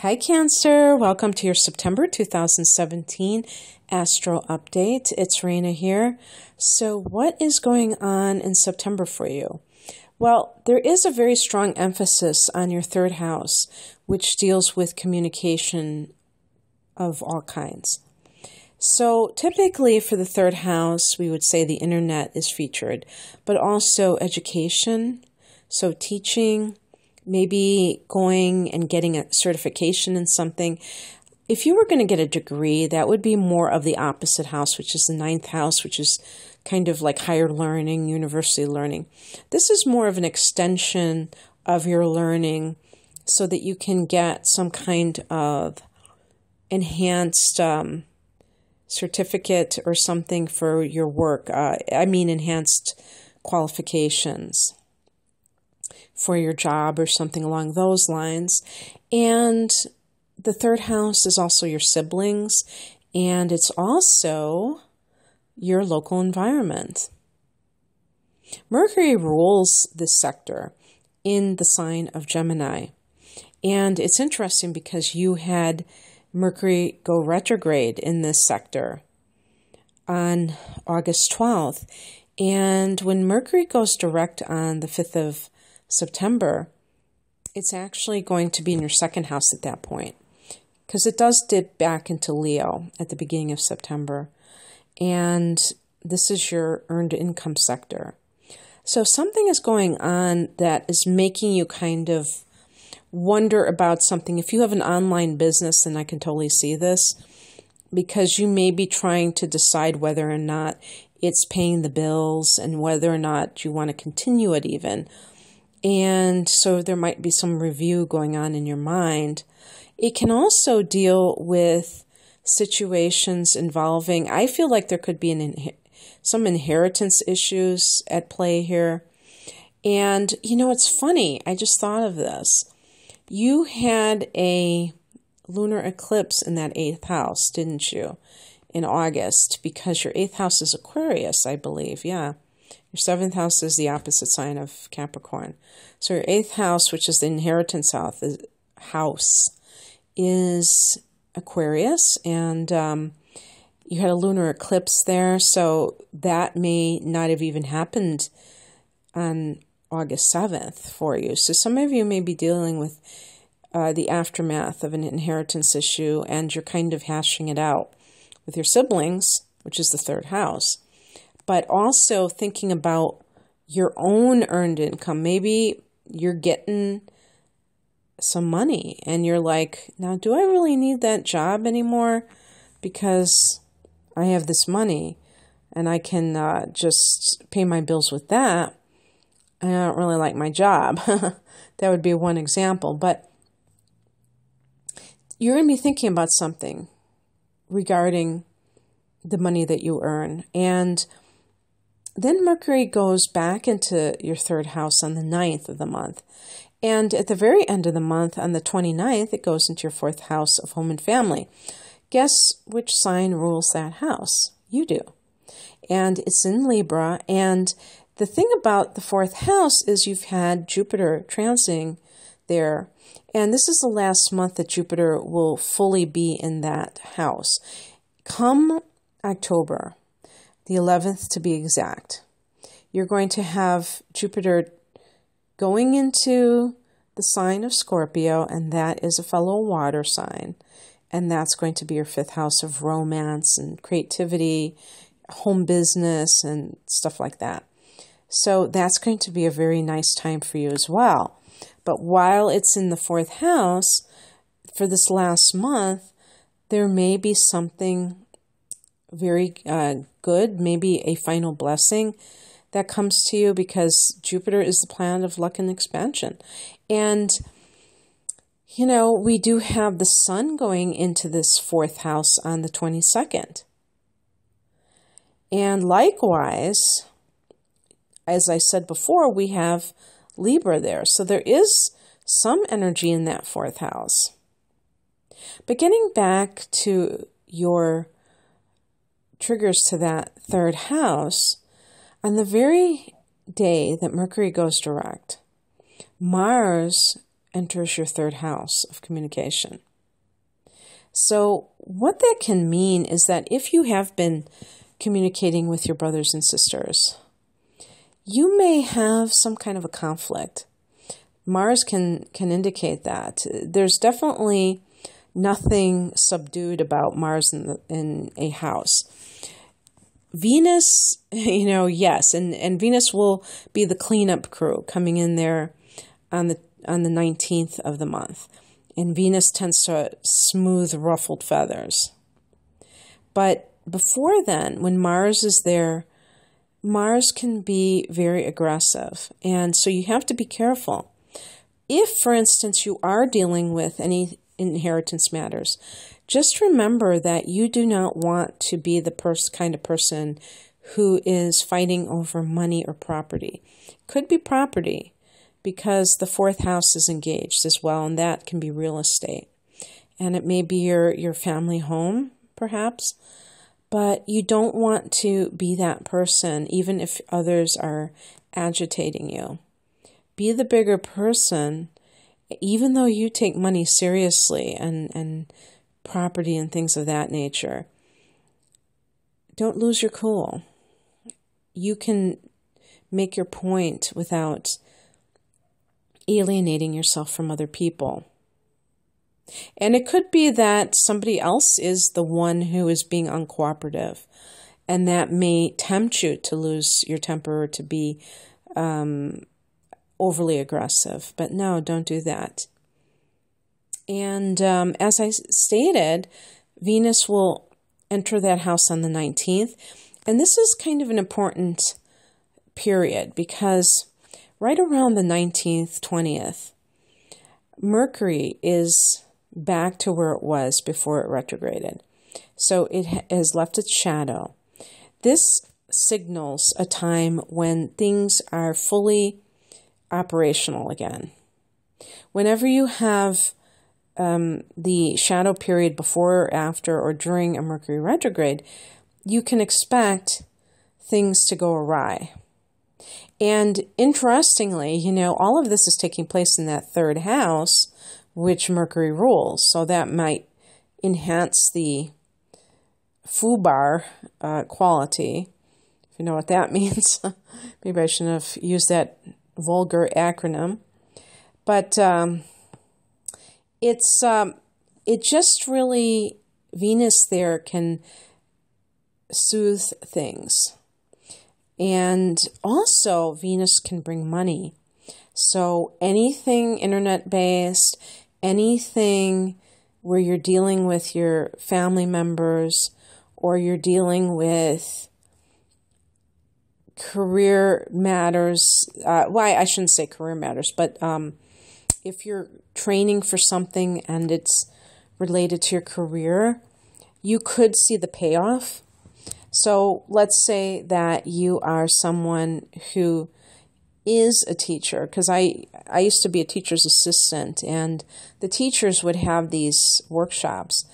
Hi Cancer, welcome to your September 2017 Astro Update. It's Raina here. So what is going on in September for you? Well, there is a very strong emphasis on your third house, which deals with communication of all kinds. So typically for the third house, we would say the internet is featured, but also education, so teaching, maybe going and getting a certification in something. If you were going to get a degree, that would be more of the opposite house, which is the ninth house, which is kind of like higher learning, university learning. This is more of an extension of your learning so that you can get some kind of enhanced certificate or something for your work. Enhanced qualifications for your job or something along those lines. And the third house is also your siblings, and it's also your local environment. Mercury rules this sector in the sign of Gemini. And it's interesting because you had Mercury go retrograde in this sector on August 12th. And when Mercury goes direct on the 5th of September, it's actually going to be in your second house at that point, because it does dip back into Leo at the beginning of September. And this is your earned income sector. So something is going on that is making you kind of wonder about something. If you have an online business, then I can totally see this, because you may be trying to decide whether or not it's paying the bills and whether or not you want to continue it even. And so there might be some review going on in your mind. It can also deal with situations involving, I feel like there could be some inheritance issues at play here. And, it's funny. I just thought of this. You had a lunar eclipse in that 8th house, didn't you, in August? Because your 8th house is Aquarius, I believe. Yeah. Your 7th house is the opposite sign of Capricorn. So your 8th house, which is the inheritance house, is Aquarius. And you had a lunar eclipse there. So that may not have even happened on August 7th for you. So some of you may be dealing with the aftermath of an inheritance issue, and you're kind of hashing it out with your siblings, which is the 3rd house. But also thinking about your own earned income. Maybe you're getting some money and you're like, now, do I really need that job anymore? Because I have this money and I can just pay my bills with that. I don't really like my job. That would be one example. But you're going to be thinking about something regarding the money that you earn. And then Mercury goes back into your 3rd house on the 9th of the month. And at the very end of the month, on the 29th, it goes into your 4th house of home and family. Guess which sign rules that house? You do. And it's in Libra. And the thing about the 4th house is you've had Jupiter transiting there. And this is the last month that Jupiter will fully be in that house. Come October, the 11th to be exact, you're going to have Jupiter going into the sign of Scorpio, and that is a fellow water sign. And that's going to be your 5th house of romance and creativity, home business, and stuff like that. So that's going to be a very nice time for you as well. But while it's in the 4th house, for this last month, there may be something very good, maybe a final blessing that comes to you, because Jupiter is the planet of luck and expansion. And, we do have the sun going into this 4th house on the 22nd. And likewise, as I said before, we have Libra there. So there is some energy in that 4th house. But getting back to your triggers to that 3rd house, on the very day that Mercury goes direct, Mars enters your 3rd house of communication. So what that can mean is that if you have been communicating with your brothers and sisters, you may have some kind of a conflict. Mars can indicate that. There's definitely nothing subdued about Mars in a house. Venus, yes, and Venus will be the cleanup crew coming in there on the 19th of the month. And Venus tends to smooth ruffled feathers. But before then, when Mars is there, Mars can be very aggressive. And so you have to be careful. If, for instance, you are dealing with any inheritance matters, just remember that you do not want to be the kind of person who is fighting over money or property. Could be property because the fourth house is engaged as well, and that can be real estate. And it may be your family home, perhaps, but you don't want to be that person, even if others are agitating you. Be the bigger person, even though you take money seriously and property and things of that nature. Don't lose your cool. You can make your point without alienating yourself from other people. And it could be that somebody else is the one who is being uncooperative, and that may tempt you to lose your temper or to be overly aggressive. But no, don't do that. And as I stated, Venus will enter that house on the 19th. And this is kind of an important period because right around the 19th, 20th, Mercury is back to where it was before it retrograded. So it has left its shadow. This signals a time when things are fully operational again. Whenever you have the shadow period before or after or during a Mercury retrograde, you can expect things to go awry. And interestingly, all of this is taking place in that third house, which Mercury rules. So that might enhance the FUBAR quality, if you know what that means. Maybe I shouldn't have used that vulgar acronym. But it just really, Venus there can soothe things. And also Venus can bring money. So anything internet-based, anything where you're dealing with your family members or you're dealing with career matters, I shouldn't say career matters, but if you're training for something and it's related to your career, you could see the payoff. So let's say that you are someone who is a teacher, because I used to be a teacher's assistant, and the teachers would have these workshops,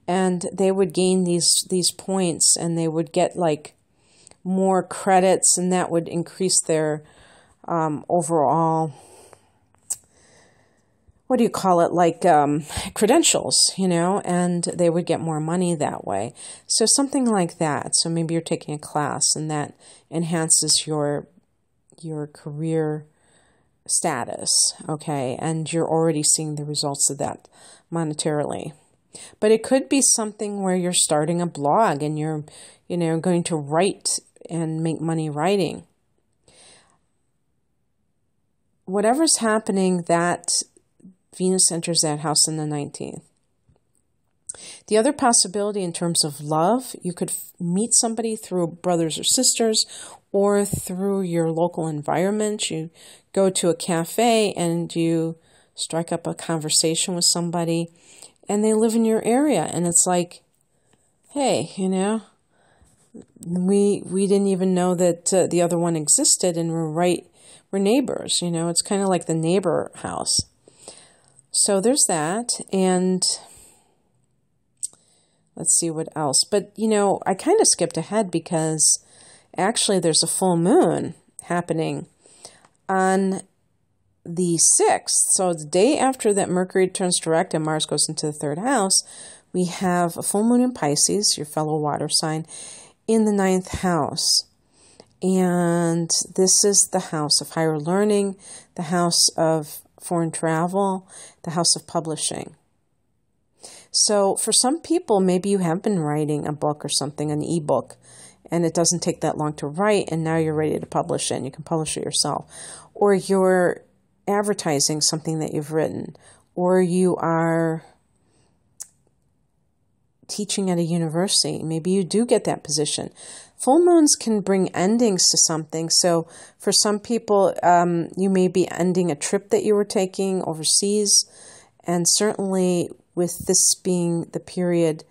and they would gain these points, and they would get like more credits, and that would increase their overall, what do you call it, like credentials, and they would get more money that way. So something like that. So maybe you're taking a class and that enhances your career status, okay? And you're already seeing the results of that monetarily. But it could be something where you're starting a blog and you're, going to write and make money writing. Whatever's happening, that Venus enters that house in the 19th. The other possibility in terms of love, you could meet somebody through brothers or sisters or through your local environment. You go to a cafe and you strike up a conversation with somebody and they live in your area. And it's like, hey, we didn't even know that the other one existed, and we're neighbors. It's kind of like the neighbor house. So there's that, and let's see what else. But, I kind of skipped ahead because actually there's a full moon happening on the 6th. So the day after that Mercury turns direct and Mars goes into the third house, we have a full moon in Pisces, your fellow water sign, in the 9th house. And this is the house of higher learning, the house of foreign travel, the house of publishing. So for some people, maybe you have been writing a book or something, an ebook, and it doesn't take that long to write, and now you're ready to publish it, and you can publish it yourself. Or you're advertising something that you've written, or you are teaching at a university. Maybe you do get that position. Full moons can bring endings to something. So for some people, you may be ending a trip that you were taking overseas. And certainly with this being the period,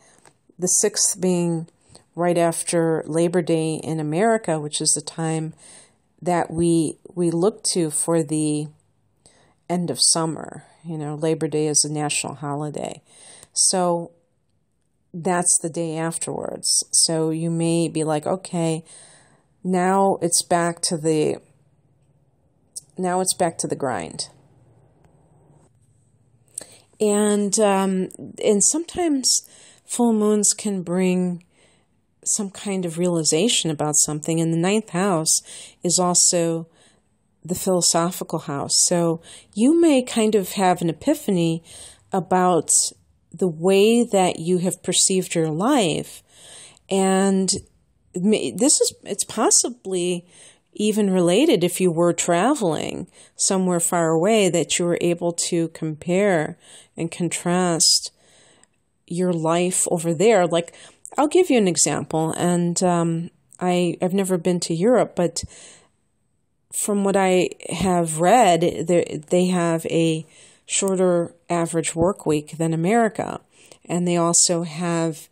the 6th being right after Labor Day in America, which is the time that we look to for the end of summer. You know, Labor Day is a national holiday. So that's the day afterwards. So you may be like, okay, now it's back to the grind. And sometimes full moons can bring some kind of realization about something. And the 9th house is also the philosophical house. So you may kind of have an epiphany about the way that you have perceived your life. And it's possibly even related if you were traveling somewhere far away, that you were able to compare and contrast your life over there. Like, I'll give you an example. And I've never been to Europe, but from what I have read, they have a shorter average work week than America. And they also have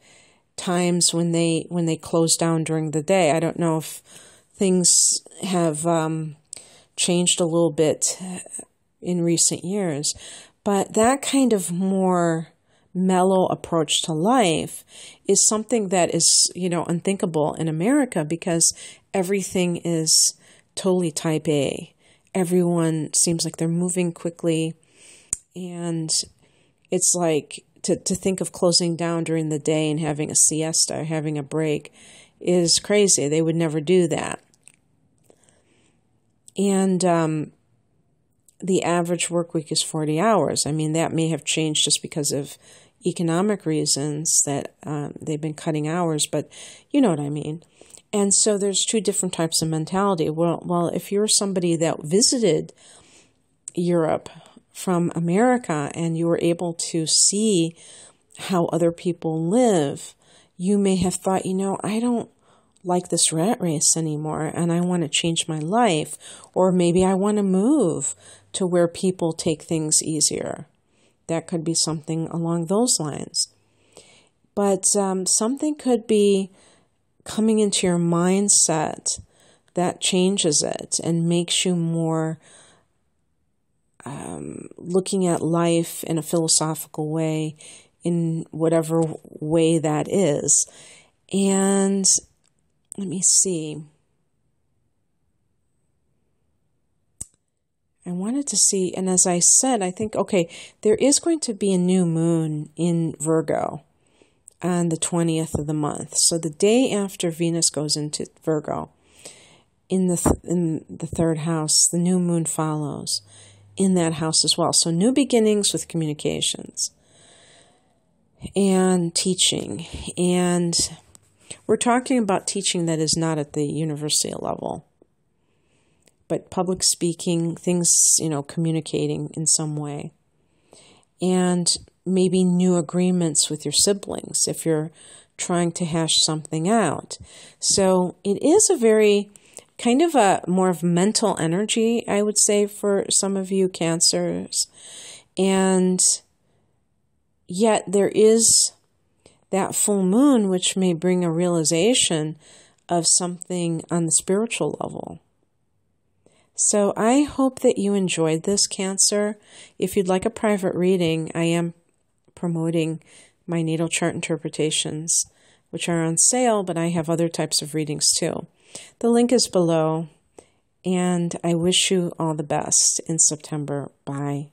times when they close down during the day. I don't know if things have changed a little bit in recent years, but that kind of more mellow approach to life is something that is, unthinkable in America, because everything is totally type A. Everyone seems like they're moving quickly. And it's like to think of closing down during the day and having a siesta, having a break, is crazy. They would never do that. And the average work week is 40 hours. I mean, that may have changed just because of economic reasons that they've been cutting hours, but you know what I mean. And so there's two different types of mentality. Well, if you're somebody that visited Europe from America and you were able to see how other people live, you may have thought, I don't like this rat race anymore and I want to change my life. Or maybe I want to move to where people take things easier. That could be something along those lines. But something could be coming into your mindset that changes it and makes you more looking at life in a philosophical way, in whatever way that is. And let me see. I wanted to see, and as I said, I think, okay, there is going to be a new moon in Virgo on the 20th of the month. So the day after Venus goes into Virgo, in the third house, the new moon follows in that house as well. So new beginnings with communications and teaching. And we're talking about teaching that is not at the university level, but public speaking, things, communicating in some way. And maybe new agreements with your siblings if you're trying to hash something out. So it is a very kind of a more of mental energy, I would say, for some of you Cancers. And yet there is that full moon, which may bring a realization of something on the spiritual level. So I hope that you enjoyed this, Cancer. If you'd like a private reading, I am promoting my natal chart interpretations, which are on sale, but I have other types of readings too. The link is below, and I wish you all the best in September. Bye.